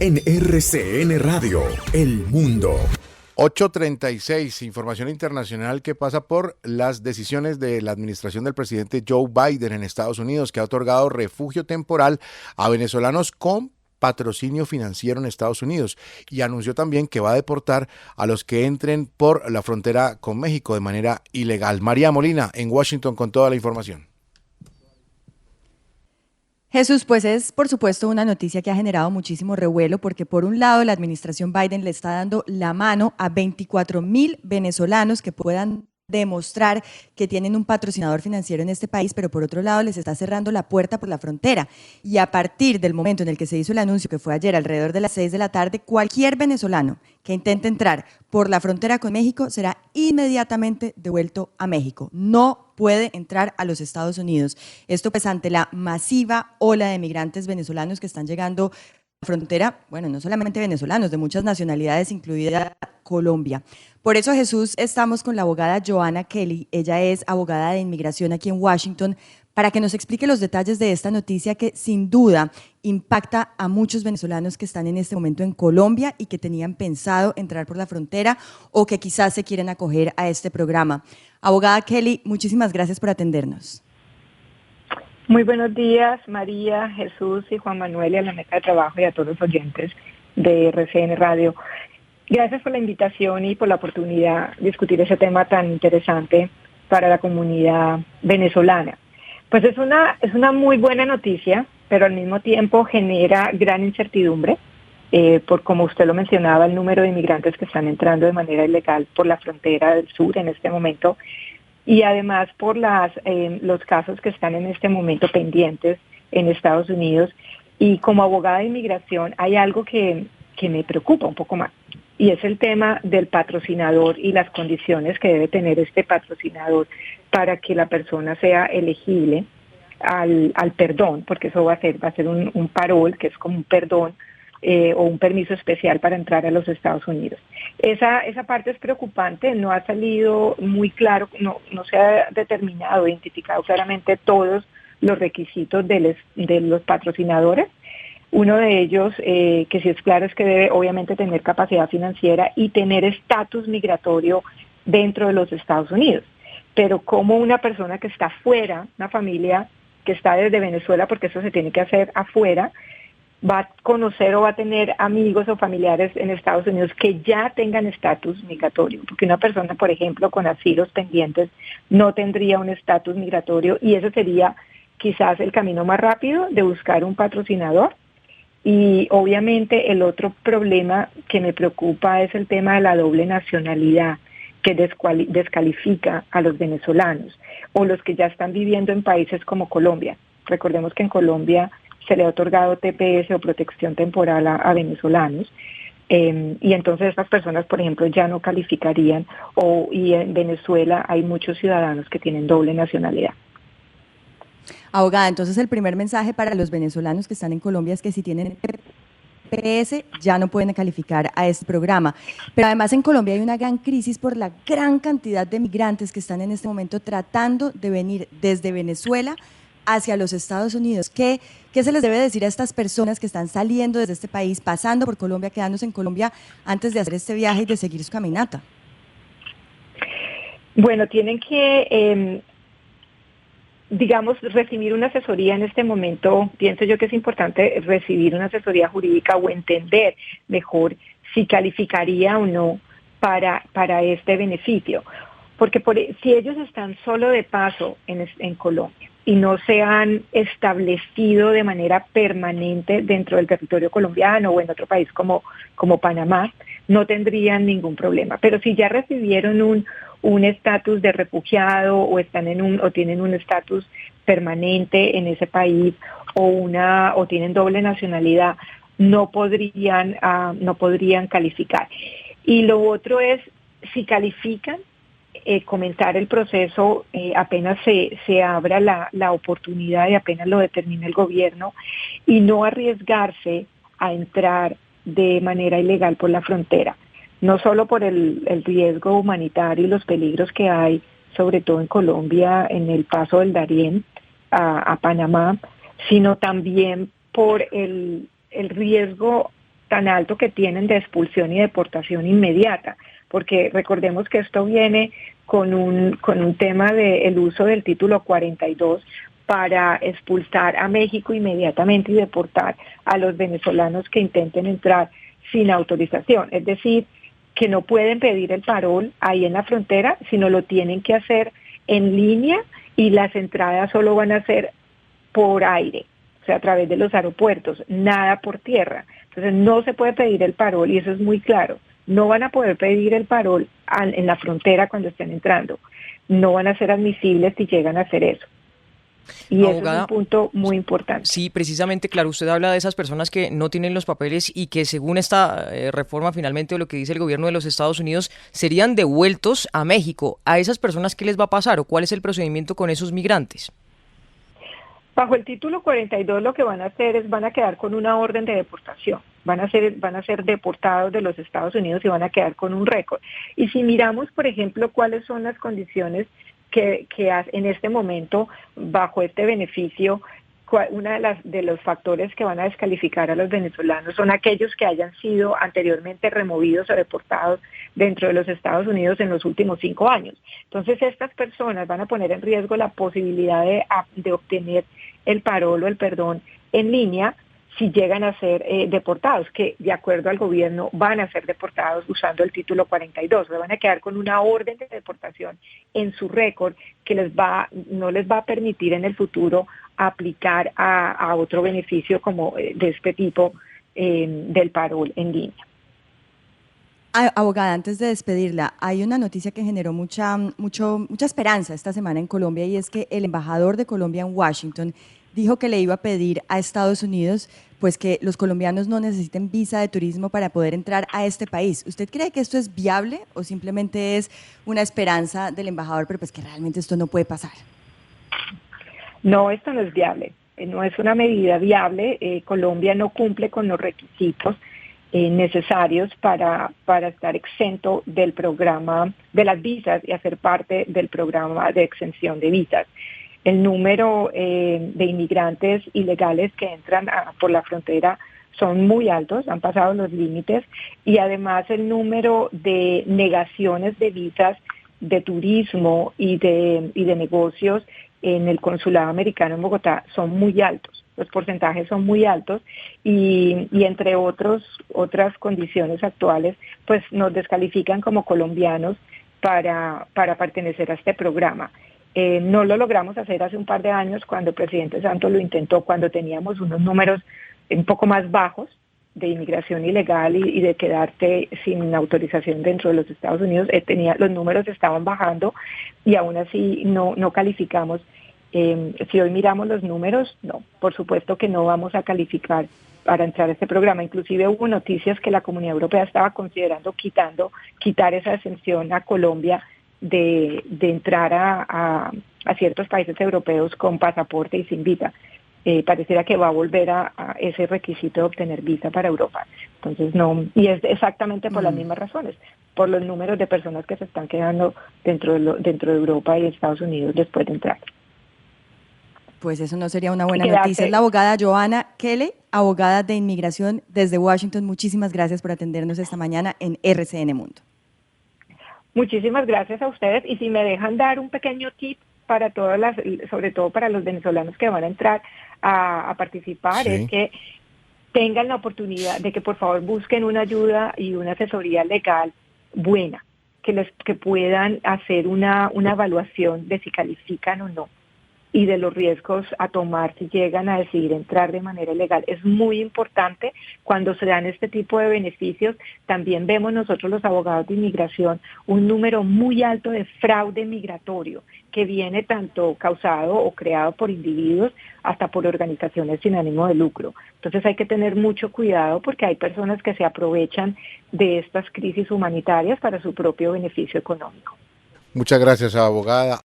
En RCN Radio, El Mundo. 8:36, información internacional que pasa por las decisiones de la administración del presidente Joe Biden en Estados Unidos, que ha otorgado refugio temporal a venezolanos con patrocinio financiero en Estados Unidos, y anunció también que va a deportar a los que entren por la frontera con México de manera ilegal. María Molina en Washington con toda la información. Jesús, pues es por supuesto una noticia que ha generado muchísimo revuelo porque por un lado la administración Biden le está dando la mano a 24,000 venezolanos que puedan demostrar que tienen un patrocinador financiero en este país, pero por otro lado les está cerrando la puerta por la frontera. Y a partir del momento en el que se hizo el anuncio, que fue ayer alrededor de las 6 de la tarde, cualquier venezolano que intente entrar por la frontera con México será inmediatamente devuelto a México. No puede entrar a los Estados Unidos. Esto pues ante la masiva ola de migrantes venezolanos que están llegando a la frontera, bueno, no solamente venezolanos, de muchas nacionalidades, incluida Colombia. Por eso, Jesús, estamos con la abogada Joanna Kelly. Ella es abogada de inmigración aquí en Washington, para que nos explique los detalles de esta noticia que sin duda impacta a muchos venezolanos que están en este momento en Colombia y que tenían pensado entrar por la frontera o que quizás se quieren acoger a este programa. Abogada Kelly, muchísimas gracias por atendernos. Muy buenos días, María, Jesús y Juan Manuel, y a la mesa de trabajo y a todos los oyentes de RCN Radio. Gracias por la invitación y por la oportunidad de discutir ese tema tan interesante para la comunidad venezolana. Pues es una muy buena noticia, pero al mismo tiempo genera gran incertidumbre, por como usted lo mencionaba, el número de inmigrantes que están entrando de manera ilegal por la frontera del sur en este momento, y además por los casos que están en este momento pendientes en Estados Unidos. Y como abogada de inmigración hay algo que me preocupa un poco más, y es el tema del patrocinador y las condiciones que debe tener este patrocinador para que la persona sea elegible al perdón, porque eso va a ser un parol, que es como un perdón o un permiso especial para entrar a los Estados Unidos. Esa parte es preocupante, no ha salido muy claro, no se ha determinado, identificado claramente todos los requisitos de los patrocinadores. Uno de ellos, que sí es claro, es que debe obviamente tener capacidad financiera y tener estatus migratorio dentro de los Estados Unidos. Pero como una persona que está fuera, una familia que está desde Venezuela, porque eso se tiene que hacer afuera, va a conocer o va a tener amigos o familiares en Estados Unidos que ya tengan estatus migratorio, porque una persona, por ejemplo, con asilos pendientes no tendría un estatus migratorio, y ese sería quizás el camino más rápido de buscar un patrocinador. Y obviamente el otro problema que me preocupa es el tema de la doble nacionalidad, que descalifica a los venezolanos o los que ya están viviendo en países como Colombia. Recordemos que en Colombia se le ha otorgado TPS o protección temporal a venezolanos, y entonces estas personas, por ejemplo, ya no calificarían, y en Venezuela hay muchos ciudadanos que tienen doble nacionalidad. Abogada, entonces el primer mensaje para los venezolanos que están en Colombia es que si tienen TPS ya no pueden calificar a este programa. Pero además en Colombia hay una gran crisis por la gran cantidad de migrantes que están en este momento tratando de venir desde Venezuela hacia los Estados Unidos. ¿Qué se les debe decir a estas personas que están saliendo desde este país, pasando por Colombia, quedándose en Colombia antes de hacer este viaje y de seguir su caminata? Bueno, tienen que recibir una asesoría en este momento. Pienso yo que es importante recibir una asesoría jurídica o entender mejor si calificaría o no para este beneficio. Porque si ellos están solo de paso en Colombia y no se han establecido de manera permanente dentro del territorio colombiano o en otro país como Panamá, no tendrían ningún problema. Pero si ya recibieron un estatus de refugiado o tienen un estatus permanente en ese país o tienen doble nacionalidad, no podrían calificar. Y lo otro es, si califican, comenzar el proceso apenas se abra la oportunidad y apenas lo determine el gobierno, y no arriesgarse a entrar de manera ilegal por la frontera, no solo por el riesgo humanitario y los peligros que hay, sobre todo en Colombia, en el paso del Darién a Panamá, sino también por el riesgo tan alto que tienen de expulsión y deportación inmediata, porque recordemos que esto viene con un tema del uso del título 42 para expulsar a México inmediatamente y deportar a los venezolanos que intenten entrar sin autorización. Es decir, que no pueden pedir el parol ahí en la frontera, sino lo tienen que hacer en línea y las entradas solo van a ser por aire, o sea, a través de los aeropuertos, nada por tierra. Entonces no se puede pedir el parol y eso es muy claro. No van a poder pedir el parol en la frontera cuando estén entrando. No van a ser admisibles si llegan a hacer eso. Y Abogada, eso es un punto muy importante. sí, precisamente, claro, usted habla de esas personas que no tienen los papeles y que según esta reforma finalmente o lo que dice el gobierno de los Estados Unidos serían devueltos a México. ¿A esas personas qué les va a pasar o cuál es el procedimiento con esos migrantes? Bajo el título 42 lo que van a hacer es van a quedar con una orden de deportación. Van a ser deportados de los Estados Unidos y van a quedar con un récord. Y si miramos, por ejemplo, cuáles son las condiciones que en este momento, bajo este beneficio, una de los factores que van a descalificar a los venezolanos son aquellos que hayan sido anteriormente removidos o deportados dentro de los Estados Unidos en los últimos 5 años. Entonces, estas personas van a poner en riesgo la posibilidad de obtener el parol o el perdón en línea si llegan a ser deportados, que de acuerdo al gobierno van a ser deportados usando el título 42, se van a quedar con una orden de deportación en su récord que no les va a permitir en el futuro aplicar a otro beneficio como de este tipo del parol en línea. Abogada, antes de despedirla, hay una noticia que generó mucha esperanza esta semana en Colombia y es que el embajador de Colombia en Washington dijo que le iba a pedir a Estados Unidos pues que los colombianos no necesiten visa de turismo para poder entrar a este país. ¿Usted cree que esto es viable o simplemente es una esperanza del embajador, pero pues que realmente esto no puede pasar? No, esto no es viable, no es una medida viable. Colombia no cumple con los requisitos necesarios para estar exento del programa de las visas y hacer parte del programa de exención de visas. El número de inmigrantes ilegales que entran por la frontera son muy altos, han pasado los límites, y además el número de negaciones de visas de turismo y de negocios en el consulado americano en Bogotá son muy altos. Los porcentajes son muy altos y entre otras condiciones actuales, pues nos descalifican como colombianos para pertenecer a este programa. No lo logramos hacer hace un par de años cuando el presidente Santos lo intentó, cuando teníamos unos números un poco más bajos de inmigración ilegal y de quedarte sin autorización dentro de los Estados Unidos. Los números estaban bajando y aún así no calificamos. Si hoy miramos los números, no, por supuesto que no vamos a calificar para entrar a este programa. Inclusive hubo noticias que la Comunidad Europea estaba considerando quitar esa exención a Colombia de entrar a ciertos países europeos con pasaporte y sin visa. Pareciera que va a volver a ese requisito de obtener visa para Europa. Entonces no, y es exactamente por las mismas razones, por los números de personas que se están quedando dentro de Europa y Estados Unidos después de entrar. Pues eso no sería una buena noticia. Es la abogada Johanna Kelly, abogada de inmigración desde Washington. Muchísimas gracias por atendernos esta mañana en RCN Mundo. Muchísimas gracias a ustedes, y si me dejan dar un pequeño tip para sobre todo para los venezolanos que van a entrar a participar, sí, es que tengan la oportunidad de que por favor busquen una ayuda y una asesoría legal buena, que puedan hacer una evaluación de si califican o no y de los riesgos a tomar si llegan a decidir entrar de manera ilegal. Es muy importante cuando se dan este tipo de beneficios. También vemos nosotros los abogados de inmigración un número muy alto de fraude migratorio que viene tanto causado o creado por individuos hasta por organizaciones sin ánimo de lucro. Entonces hay que tener mucho cuidado porque hay personas que se aprovechan de estas crisis humanitarias para su propio beneficio económico. Muchas gracias, abogada.